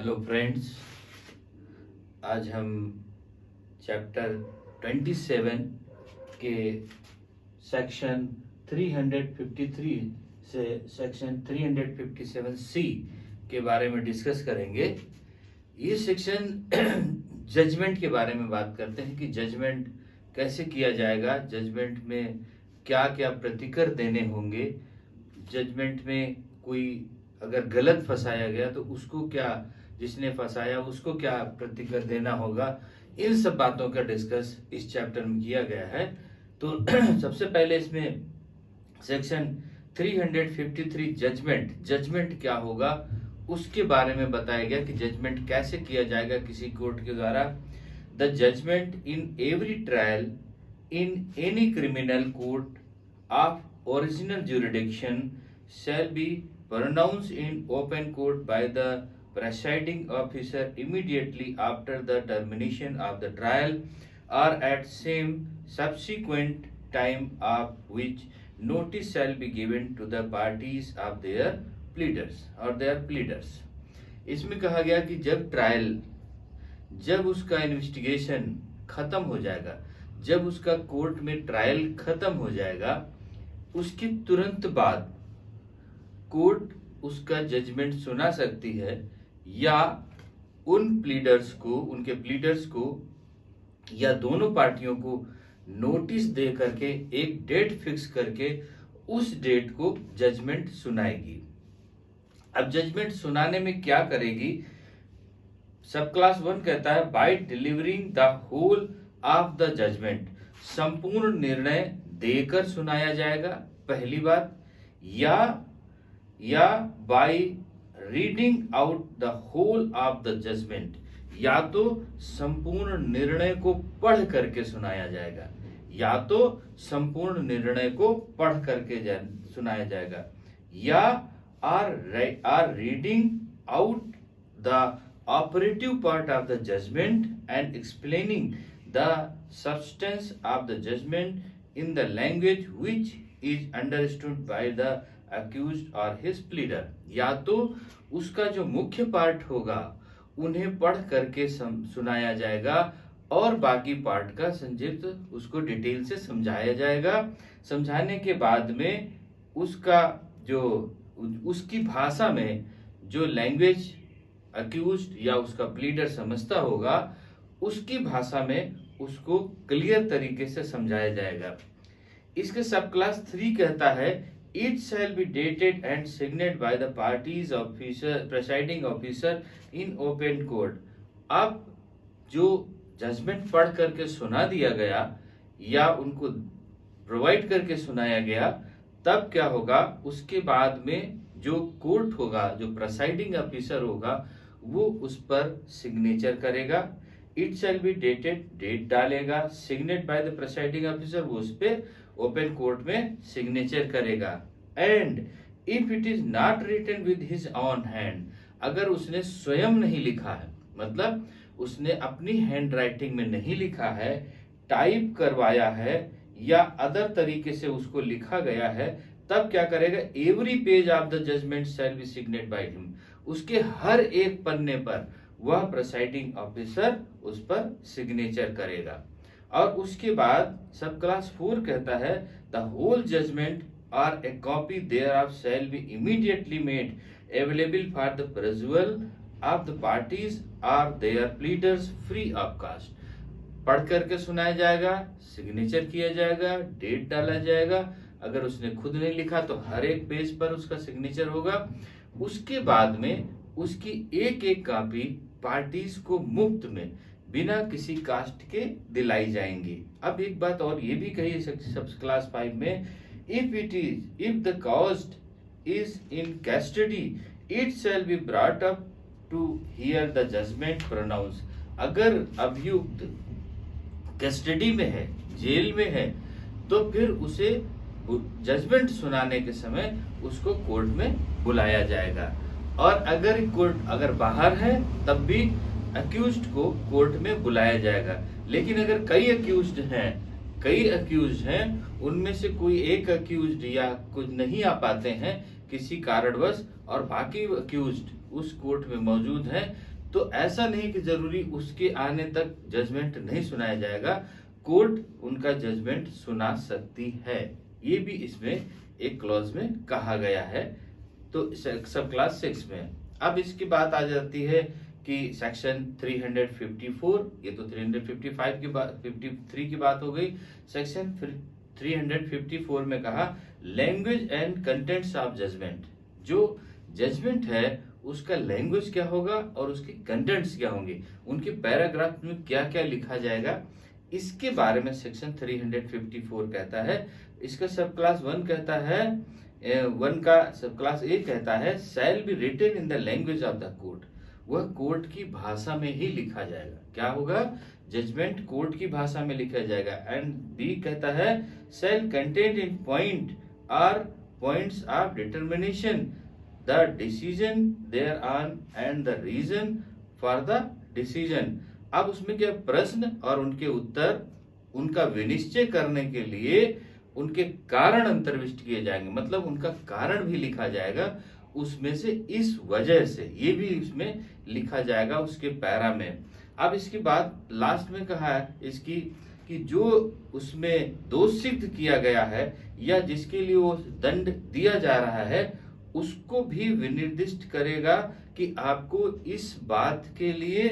Hello friends, आज हम chapter 27 के सेक्शन 353 से सेक्शन 357 सी के बारे में डिस्कस करेंगे। ये सेक्शन जजमेंट के बारे में बात करते हैं कि जजमेंट कैसे किया जाएगा, जजमेंट में क्या क्या प्रतिकर देने होंगे, जजमेंट में कोई अगर गलत फंसाया गया तो उसको क्या, जिसने फंसाया उसको क्या प्रतिकर देना होगा। इन सब बातों का डिस्कस इस चैप्टर में किया गया है। तो सबसे पहले इसमें सेक्शन 353 जजमेंट क्या होगा उसके बारे में बताया गया कि जजमेंट कैसे किया जाएगा किसी कोर्ट के द्वारा। The judgement in every trial in any criminal court of original jurisdiction shall be pronounced in open court by the presiding officer immediately after the termination of the trial or at same subsequent time of which notice shall be given to the parties of their pleaders। इसमें कहा गया कि जब उसका investigation खत्म हो जाएगा, जब उसका कोर्ट में ट्रायल खत्म हो जाएगा, उसके तुरंत बाद कोर्ट उसका जजमेंट सुना सकती है या उन प्लीडर्स को, उनके प्लीडर्स को या दोनों पार्टियों को नोटिस दे करके एक डेट फिक्स करके उस डेट को जजमेंट सुनाएगी। अब जजमेंट सुनाने में क्या करेगी? सब क्लास 1 कहता है by delivering the whole of the judgement, संपूर्ण निर्णय देकर सुनाया जाएगा पहली बात, या by reading out the whole of the judgement, या तो संपूर्ण निर्णय को पढ़ करके सुनाया जाएगा, या तो संपूर्ण निर्णय को पढ़ करके सुनाया जाएगा, या or reading out the operative part of the judgement and explaining the substance of the judgement in the language which is understood by the accused or his pleader. या तो उसका जो मुख्य पार्ट होगा उन्हें पढ़ करके सुनाया जाएगा और बाकी पार्ट का संक्षिप्त उसको डिटेल से समझाया जाएगा। समझाने के बाद में उसका जो उसकी भाषा में जो लैंग्वेज अक्यूज्ड या उसका प्लीडर समझता होगा उसकी भाषा में उसको क्लियर तरीके से समझाया जाएगा। इसके सब क्लास 3 कहता है it shall be dated and signed by the parties officer presiding officer in open court. अब जो जजमेंट पढ़ करके सुना दिया गया या उनको प्रोवाइड करके सुनाया गया, तब क्या होगा, उसके बाद में जो कोर्ट होगा, जो प्रेसाइडिंग ऑफिसर होगा, वो उस पर सिग्नेचर करेगा। It shall be dated, date डालेगा, signed by the presiding officer, वो उस पे ओपन कोर्ट में सिग्नेचर करेगा। And if it is not written with his own hand, अगर उसने स्वयं नहीं लिखा है, मतलब उसने अपनी हैंड राइटिंग में नहीं लिखा है, टाइप करवाया है या अदर तरीके से उसको लिखा गया है, तब क्या करेगा, every page of the judgment shall be signed by him, उसके हर एक पन्ने पर वह प्रेसाइडिंग ऑफिसर उस पर सिग्नेचर करेगा। और उसके बाद सब क्लास 4 कहता है द होल जजमेंट और a copy thereof shall be immediately made available for the perusal of the parties और their pleaders free of cost. पढ़ करके सुनाया जाएगा, सिग्नेचर किया जाएगा, डेट डाला जाएगा। अगर उसने खुद नहीं लिखा तो हर एक पेज पर उसका सिग्नेचर होगा। उसके बाद में उसकी एक एक कॉपी पार्टीज को मुफ्त में बिना किसी कास्ट के दिलाई जाएंगी। अब एक बात और ये भी कही सब क्लास 5 में, if the cast is in custody it shall be brought up to hear the judgement pronounce. अगर अभियुक्त कस्टडी में है, जेल में है, तो फिर उसे जजमेंट सुनाने के समय उसको कोर्ट में बुलाया जाएगा। और अगर कोर्ट अगर बाहर है तब भी अक्यूज्ड को कोर्ट में बुलाया जाएगा। लेकिन अगर कई अक्यूज्ड हैं, उनमें से कोई एक अक्यूज्ड या कुछ नहीं आ पाते हैं किसी कारणवश और बाकी अक्यूज्ड उस कोर्ट में मौजूद हैं, तो ऐसा नहीं कि जरूरी उसके आने तक जजमेंट नहीं सुनाया जाएगा, कोर्ट उनका जजमेंट सुना सकती है। ये भी इसमें एक क्लॉज में कहा गया है, तो सब क्लास 6 में। अब इसकी बात आ जाती है कि सेक्शन 354, ये तो 355 की बात, 53 की बात हो गई। सेक्शन 354 में कहा language and contents of judgement. जो जजमेंट है उसका लैंग्वेज क्या होगा और उसके कंटेंट्स क्या होंगे, उनके पैराग्राफ में क्या क्या लिखा जाएगा, इसके बारे में सेक्शन 354 कहता है। इसका सब क्लास 1 कहता है, 1 का सब क्लास ए कहता है shall be written in the language of the court. वह कोर्ट की भाषा में ही लिखा जाएगा। क्या होगा? जजमेंट कोर्ट की भाषा में लिखा जाएगा। एंड बी कहता है shall contain in point or points of determination the decision thereon and the reason for the decision. अब उसमें क्या प्रश्न और उनके उत्तर, उनका विनिश्चय करने के लिए उनके कारण अंतर्विष्ट किए जाएंगे, मतलब उनका कारण भी लिखा जाएगा उसमें से, इस वजह से ये भी इसमें लिखा जाएगा उसके पैरा में। अब इसकी बात लास्ट में कहा है इसकी कि जो उसमें दोष सिद्ध किया गया है या जिसके लिए वो दंड दिया जा रहा है उसको भी विनिर्दिष्ट करेगा कि आपको इस बात के लिए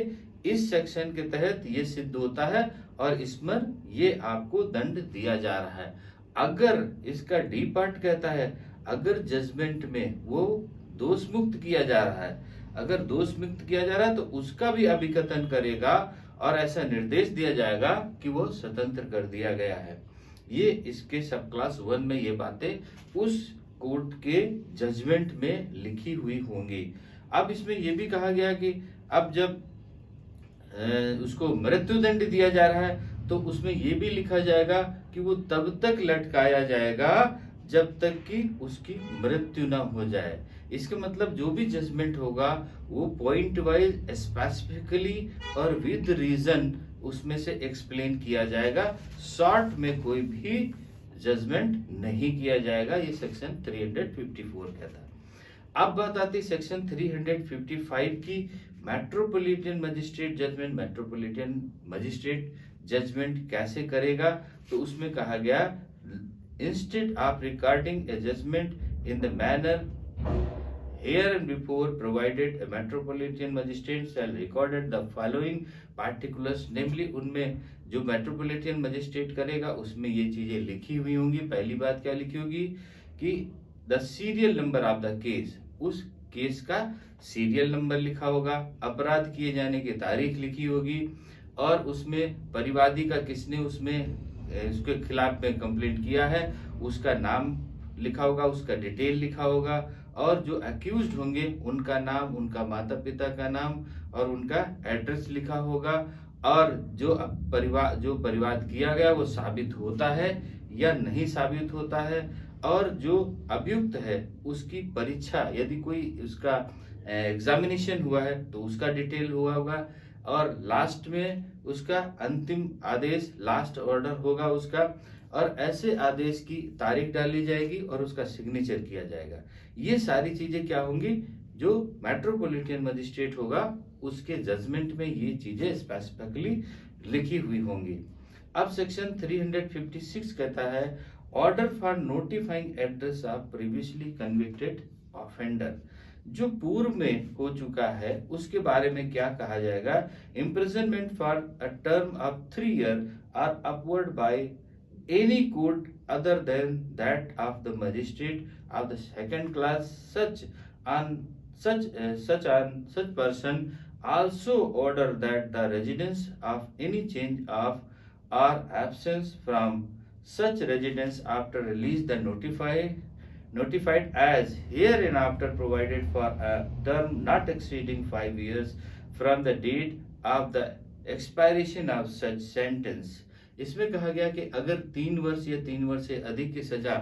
इस सेक्शन के तहत ये सिद्ध होता है और इसमें ये आपको दंड दिया जा रहा है। अगर इसका डी पार्ट कहता है अगर जजमेंट में वो दोष मुक्त किया जा रहा है, अगर दोष मुक्त किया जा रहा है तो उसका भी अभिकथन करेगा और ऐसा निर्देश दिया जाएगा कि वो स्वतंत्र कर दिया गया है। ये इसके सब क्लास 1 में ये बातें उस कोर्ट के जजमेंट में लिखी हुई होंगी। अब इसमें यह भी कहा गया कि अब जब उसको मृत्युदंड दिया जा रहा है तो उसमें यह भी लिखा जाएगा कि वो तब तक लटकाया जाएगा जब तक कि उसकी मृत्यु ना हो जाए। इसका मतलब जो भी जजमेंट होगा वो पॉइंट वाइज स्पेसिफिकली और विद रीजन उसमें से एक्सप्लेन किया जाएगा। शॉर्ट में कोई भी जजमेंट नहीं किया जाएगा, ये सेक्शन 354 कहता है। अब बात आती सेक्शन 355 की, metropolitan magistrate judgement. Metropolitan magistrate judgement कैसे करेगा? तो उसमें कहा गया instead of recording a judgement in the manner hereinbefore provided a metropolitan magistrate shall recorded the following particulars, namely उनमें जो मेट्रोपॉलिटन मजिस्ट्रेट करेगा उसमें ये चीजें लिखी हुई होंगी। पहली बात क्या लिखी होगी कि the serial number of the case, उस केस का सीरियल नंबर लिखा होगा, अपराध किए जाने की तारीख लिखी होगी और उसमें परिवादी का किसने उसमें उसके खिलाफ में कंप्लेंट किया है उसका नाम लिखा होगा, उसका डिटेल लिखा होगा और जो अक्यूज्ड होंगे उनका नाम, उनका माता पिता का नाम और उनका एड्रेस लिखा होगा और जो परिवाद किया गया वो साबित होता है या नहीं साबित होता है और जो अभियुक्त है उसकी परीक्षा, यदि कोई उसका एग्जामिनेशन हुआ है तो उसका डिटेल हुआ होगा और लास्ट में उसका अंतिम आदेश, लास्ट ऑर्डर होगा उसका, और ऐसे आदेश की तारीख डाली जाएगी और उसका सिग्नेचर किया जाएगा। ये सारी चीजें क्या होंगी? जो मेट्रोपॉलिटन मजिस्ट्रेट होगा उसके जजमेंट में ये चीजें स्पेसिफिकली लिखी हुई होंगी। अब सेक्शन 356 कहता है order for notifying address of previously convicted offender. जो पूर्व में हो चुका है उसके बारे में क्या कहा जाएगा? Imprisonment for a term of 3 years और upward bye any court other than that of the magistrate of the second class, such person also order that the residence of any change of or absence from such residence after release the notified as hereinafter provided for a term not exceeding 5 years from the date of the expiration of such sentence। इसमें कहा गया कि अगर 3 वर्ष या 3 वर्ष से अधिक की सजा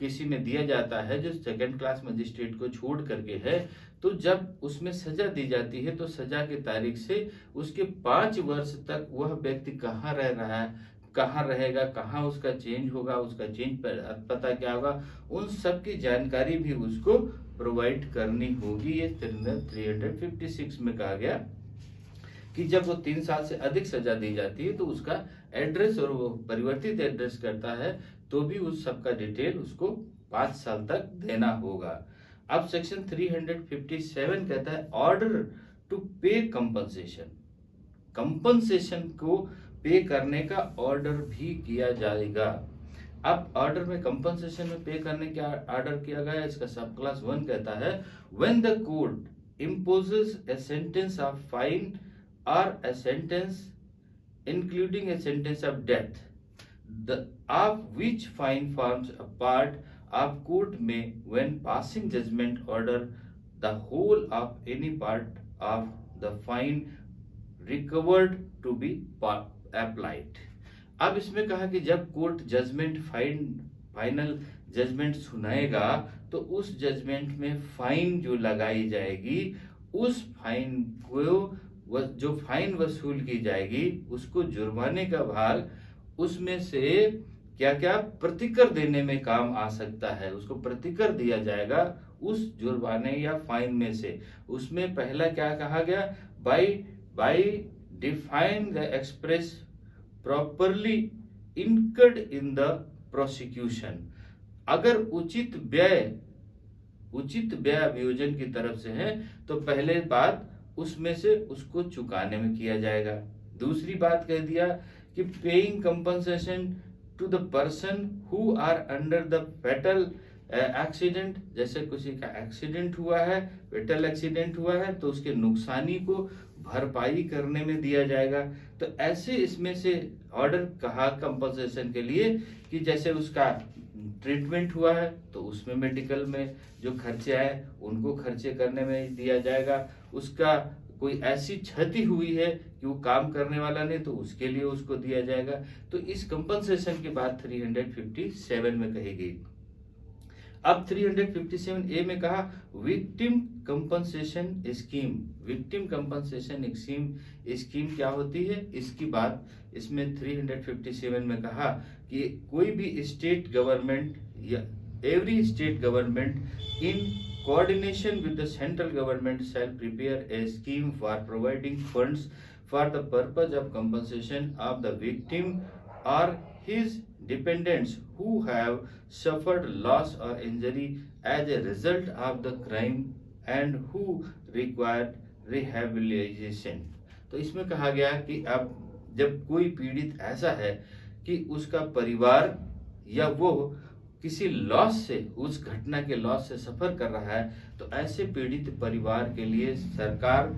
किसी में दिया जाता है जो सेकंड क्लास मजिस्ट्रेट को छोड़ करके है, तो जब उसमें सजा दी जाती है तो सजा की तारीख से उसके 5 वर्ष तक वह व्यक्ति कहाँ रह रहा है, कहाँ रहेगा, कहाँ उसका चेंज होगा, उसका चेंज पता क्या होगा, उन सब की जानकारी भी उसको प्रोवाइड करनी होगी। ये 356 में कहा गया कि जब वो 3 साल से अधिक सजा दी जाती है तो उसका एड्रेस और वो परिवर्तित एड्रेस करता है तो भी उस सबका डिटेल उसको 5 साल तक देना होगा। अब सेक्शन 357 कहता है ऑर्डर टू पे कंपनसेशन। कंपनसेशन को पे करने का ऑर्डर भी किया जाएगा। अब ऑर्डर में कंपनसेशन में पे करने का ऑर्डर किया गया, इसका सब क्लास 1 कहता है when the court imposes a sentence of fine और a sentence including a sentence of death, the of which fine forms a part of court may, when passing judgment order, the whole of any part of the fine recovered to be applied। अब इसमें कहा कि जब court judgement final judgement सुनाएगा तो उस judgement में fine जो लगाई जाएगी उस फाइन को जो फाइन वसूल की जाएगी उसको जुर्माने का भाग उसमें से क्या क्या प्रतिकर देने में काम आ सकता है, उसको प्रतिकर दिया जाएगा उस जुर्माने या फाइन में से। उसमें पहला क्या कहा गया, by define the express properly incurred in the prosecution. अगर उचित व्यय अभियोजन की तरफ से है तो पहले बात उसमें से उसको चुकाने में किया जाएगा। दूसरी बात कह दिया कि paying compensation to the person who are under the fatal accident. जैसे किसी का एक्सीडेंट हुआ है, फेटल एक्सीडेंट हुआ है तो उसके नुकसानी को भरपाई करने में दिया जाएगा। तो ऐसे इसमें से ऑर्डर कहा कंपनसेशन के लिए कि जैसे उसका ट्रीटमेंट हुआ है तो उसमें मेडिकल में जो खर्चे आए उनको खर्चे करने में दिया जाएगा। उसका कोई ऐसी क्षति हुई है कि वो काम करने वाला नहीं तो उसके लिए उसको दिया जाएगा। तो इस कंपनसेशन की बात 357 में कही गई। अब 357 ए में कहा victim compensation scheme. Victim compensation scheme क्या होती है इसकी बात इसमें 357 में कहा कि कोई भी स्टेट गवर्नमेंट या every state government in coordination with the central government shall prepare a scheme for providing funds for the purpose of compensation of the victim or his dependents who have suffered loss or injury as a result of the crime and who require rehabilitation। तो इसमें कहा गया कि अब जब कोई पीड़ित ऐसा है कि उसका परिवार या वो किसी लॉस से, उस घटना के लॉस से सफर कर रहा है तो ऐसे पीड़ित परिवार के लिए सरकार,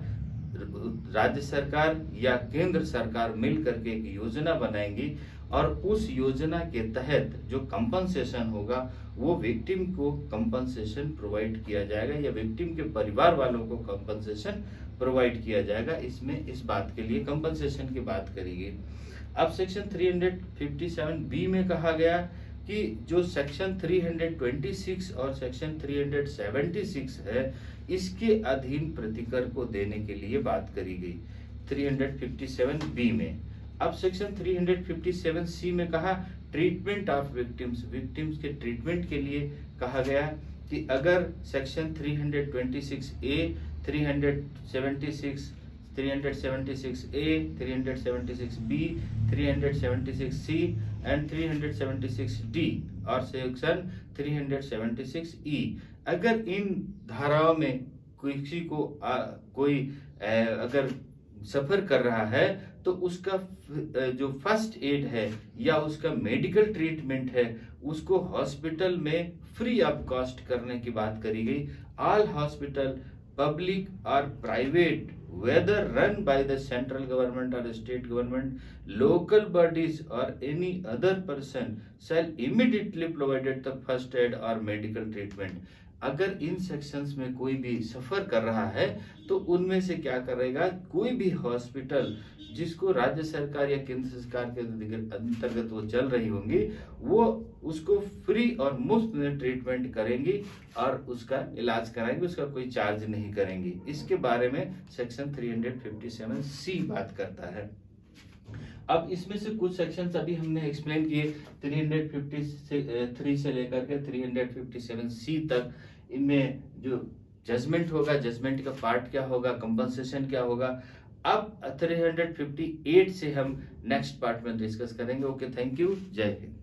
राज्य सरकार या केंद्र सरकार मिल करके एक योजना बनाएंगी और उस योजना के तहत जो कंपनसेशन होगा वो विक्टिम को कंपनसेशन प्रोवाइड किया जाएगा या विक्टिम के परिवार वालों को कंपनसेशन प्रोवाइड किया जाएगा। इसमें इस बात के लिए कंपनसेशन की बात करेगी। अब सेक्शन 357 बी में कहा गया कि जो सेक्शन 326 और सेक्शन 376 है इसके अधीन प्रतिकर को देने के लिए बात करी गई 357 बी में। अब सेक्शन 357 सी में कहा ट्रीटमेंट ऑफ विक्टिम्स। विक्टिम्स के ट्रीटमेंट के लिए कहा गया कि अगर section 326 A, 376 376A, 376B, 376C and 376D और सेक्शन 376E अगर इन धाराओं में किसी को कोई अगर सफर कर रहा है तो उसका जो फर्स्ट एड है या उसका मेडिकल ट्रीटमेंट है उसको हॉस्पिटल में फ्री ऑफ कॉस्ट करने की बात करी गई। ऑल हॉस्पिटल पब्लिक और private whether run by the central government or state government, local bodies or any other person shall immediately provided the first aid or medical treatment। अगर इन sections में कोई भी सफर कर रहा है तो उनमें से क्या करेगा, कोई भी हॉस्पिटल जिसको राज्य सरकार या केंद्र सरकार के अंतर्गत वो चल रही होंगी वो उसको फ्री और मुफ्त में ट्रीटमेंट करेंगी और उसका इलाज कराएंगे, उसका कोई चार्ज नहीं करेंगी। इसके बारे में सेक्शन 357 सी बात करता है। अब इसमें से कुछ सेक्शंस अभी हमने एक्सप्लेन किए 353 से लेकर के 357 सी तक। इनमें जो जजमेंट होगा, जजमेंट का पार्ट क्या होगा, कंपनसेशन क्या होगा। अब 358 से हम नेक्स्ट पार्ट में डिस्कस करेंगे। ओके, थैंक यू, जय हिंद।